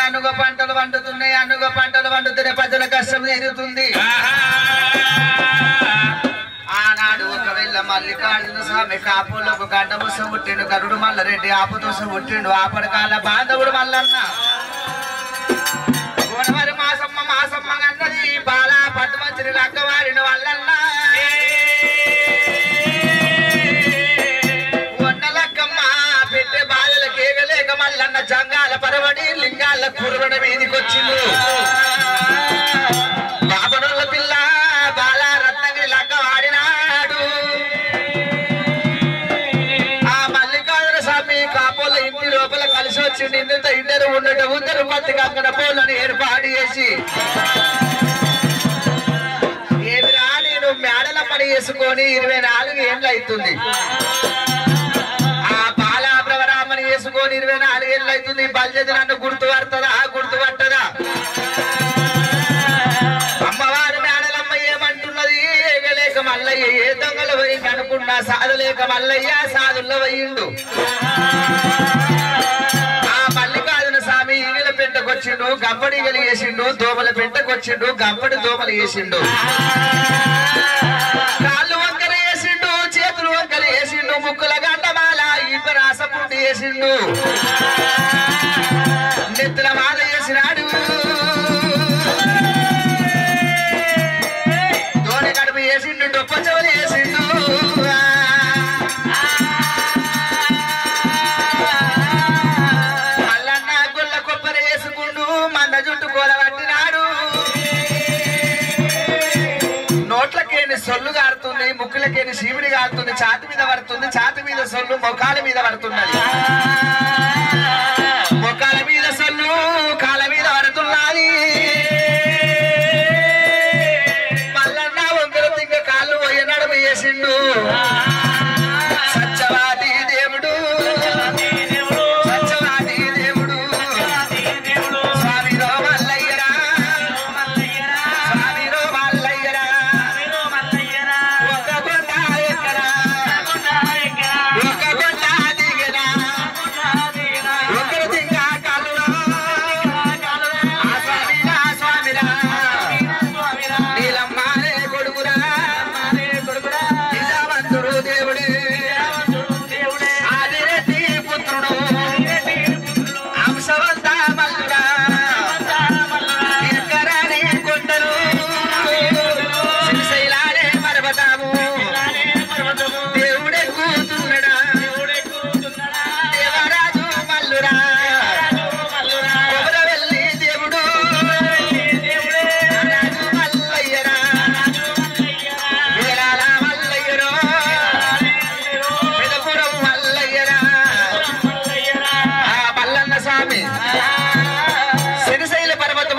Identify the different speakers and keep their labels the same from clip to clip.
Speaker 1: అనుగ పంటలు వండుతున్నాయి. అనుగ పంటలు వండుతూనే ప్రజల కష్టం తీరుతుంది. ఆనాడు ఒకవేళ మల్లికార్జున స్వామి కాపులకు గడ్డబుస పుట్టిండు, గరుడు మల్లారెడ్డి ఆపుదోస పుట్టిండు, ఆపడకాల బాంధవుడు మల్లన్న గోడవరి మాసమ్మ అన్నది బాల పట్టుమంచిని లక్కవారిని వల్లన్న వన్నలక్కమ్మ పెట్టే బాధల కేగలేక మల్లన్న జంగాల పరవడి లింగాల కురవడ మీదికొచ్చిండు. బాబనుల పిల్ల బాల రత్నగిరి లక్కవాడినాడు. ఆ మల్లికార్జున స్వామి కాపోల ఇంటి లోపల కలిసి వచ్చిండు. ఇంత ఇద్దరు ఉండట ఉద్దరు పత్తి అక్కడ పోలని ఏర్పాటు చేసి ఏమిరా నేను మేడల పని చేసుకొని 24 ఏళ్ళు అవుతుంది. ఆ బాలాప్రవరామని చేసుకొని 24 ఏళ్ళు అవుతుంది. బల్జది నన్ను గుర్తుపడుతుందా గుర్తుపట్టదా? అమ్మవారి మేడలమ్మ ఏమంటున్నది? ఏగలేక మల్లయ్య ఏ దొంగలు పోయింది అనుకున్నా, సాధలేక మల్లయ్య సాధుల్లో పోయిండు. పెట్టకొచ్చిండు, గంపడిగలు వేసిండు, దోమల పెట్టకొచ్చిండు, గంపడి దోమలు వేసిండు, కాళ్ళు వంకలు వేసిండు, చేతులు వంకలు వేసిండు, ముక్కుల గంటమాల ఇప్ప రాసపుండి వేసిండు, నెత్తుల మాల వేసినాడు, దోణి కడుపు వేసిండు, డొప్ప చెవులు వేసిండు. సొల్లు కారుతుంది, ముక్కులకేని శివుడి కారుతుంది, ఛాతి మీద పడుతుంది, ఛాతి మీద సొల్లు మొఖాల మీద పడుతున్నది, మొఖాల మీద సొల్లు కాళ్ళ మీద పడుతున్నది. మల్లన్న వంకర తింగ కాళ్ళు పోయి నడుము వేసిండు. సత్యవాది దేవుడు సత్యవాది దేవుడు స్వామిరో మల్లయ్యరా స్వామిరో మల్లయ్యరా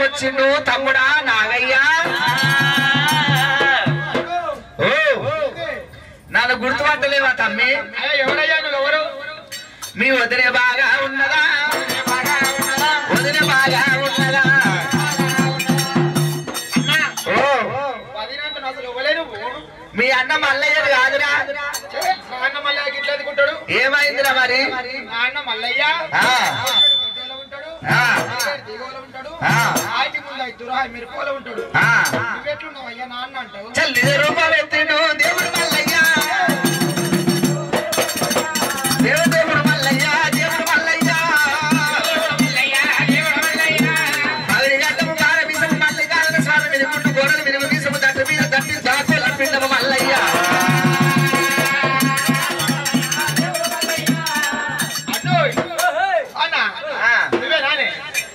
Speaker 1: వచ్చిండు. తమ్ముడా నాగయ్య నన్ను గుర్తుపట్టలేవా తమ్మి? ఎవరయ్యా నువ్వు? ఎవరు? మీ వదిలే బాగా ఉన్నదా? వదిలే బాగా ఉన్నదా? మీ అన్న మల్లయ్య కాదురా? అన్న మల్లయ్య ఇట్లా ఏమైందిరా మరి? అన్న మల్లయ్య
Speaker 2: దిగోలో ఉంటాడు ఆటి ముందు అయితురా మీరు కోలో ఉంటాడు నువ్వెట్లున్నావు అయ్యా నాన్న అంటావు
Speaker 1: చల్లి రూపాయలు ఎత్తిండు దేవుడు మల్లయ్య దేవుడు మల్లయ్య దేవుడు మల్లయ్య పగడి గడ్డము కార బీసము మల్లికార్జున స్వామి మీద గుట్టు గోడలు విలువ బీసము దట్టు మీద దట్టి దాకోల పిండము మల్లయ్య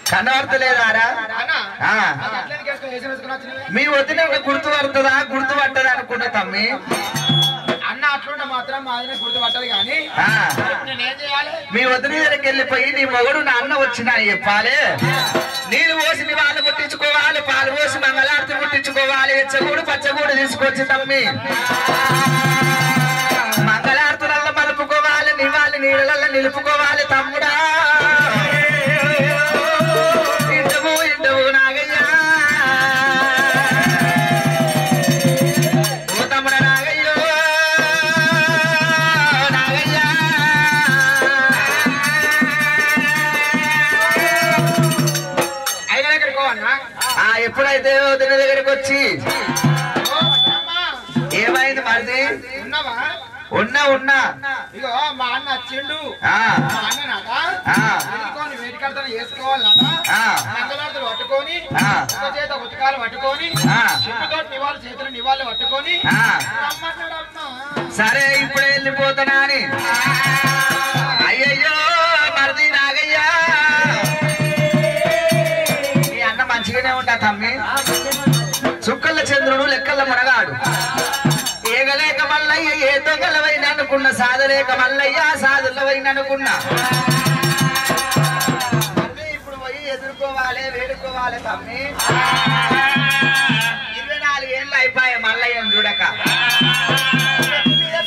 Speaker 1: కనబడతలేదారా మీ వదిన గుర్తు పడుతుందా గుర్తు పట్టదా అనుకుంటా తమ్మి
Speaker 2: అన్న అట్లుంటే మాత్రం మా వదిన గుర్తు పట్టదు కానీ నేనేం చేయాలి
Speaker 1: మీ వదిన దగ్గరికి వెళ్ళిపోయి నీ మొగుడు నా అన్న వచ్చినా చెప్పాలి నీళ్ళు పోసి నీ వాళ్ళు ముట్టించుకోవాలి పాలు పోసి మంగళారతి ముట్టించుకోవాలి ఎచ్చగూడు పచ్చగూడు తీసుకొచ్చి తమ్మి మంగళారతులలో మలుపుకోవాలి నీ వాళ్ళు నీళ్ళల్లో నిలుపుకోవాలి తమ్ముడా ఎప్పుడైతే వదిన దగ్గరికి వచ్చి ఏమైంది మరిది ఉన్నా
Speaker 2: ఇగో మా అన్న వచ్చిండు మా అన్ననట వేడికడతలు వేసుకోవాలన్నట మంగళారతులు పట్టుకొని ఒక చేత ఉతకాలు పట్టుకొని చెప్పుతో నివాళి చేతులు నివాళి పట్టుకొని
Speaker 1: సరే ఇప్పుడే వెళ్ళిపోతానా అని అయ్యయ్యో మరిది నాగయ్యా నీ అన్న మంచిగానే ఉంటా తమ్మి చుక్కల చంద్రుడు లెక్కల మునగాడు ఏగలేక మల్లయ్య ఏ దొంగలవైన అనుకున్న సాధలేక మల్లయ్య సాధులవైన అనుకున్నా ఇప్పుడు పోయి ఎదుర్కోవాలి వేడుకోవాలి తమ్మి 24 ఏళ్ళు అయిపోయాయి మల్లయ్యను చూడక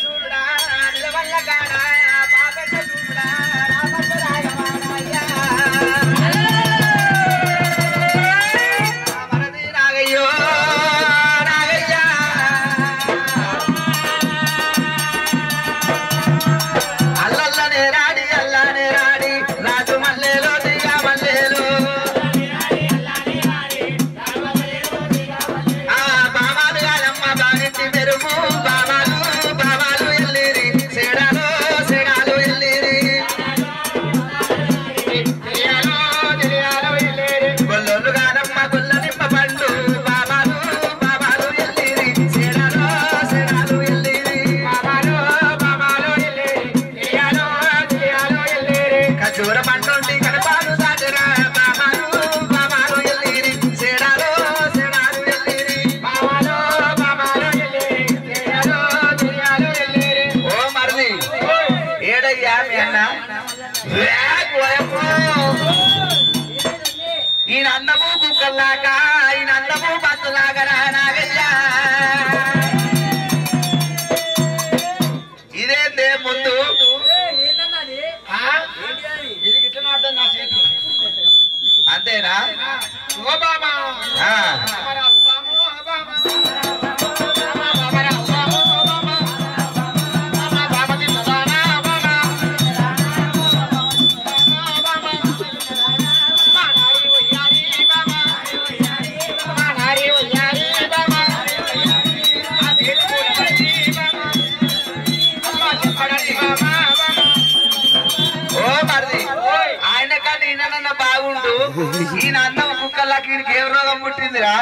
Speaker 1: చూడా నిలవల్ల కాడా పాపెట్ట చూడా మరది నాగయ్యో ఈయన అన్నము కుక్కల్లాగా ఈయన అన్నము బతులాగా నాగయ్యా ఇదేందే ముందు
Speaker 2: ఇది గిట్ల నాడు నా చేతులు
Speaker 1: అంతేనా
Speaker 2: ఓ బాబా
Speaker 1: బాగుండు ఈయన అన్నం కుక్కల్లాకి ఈయనకి ఏ రోగం పుట్టిందిరా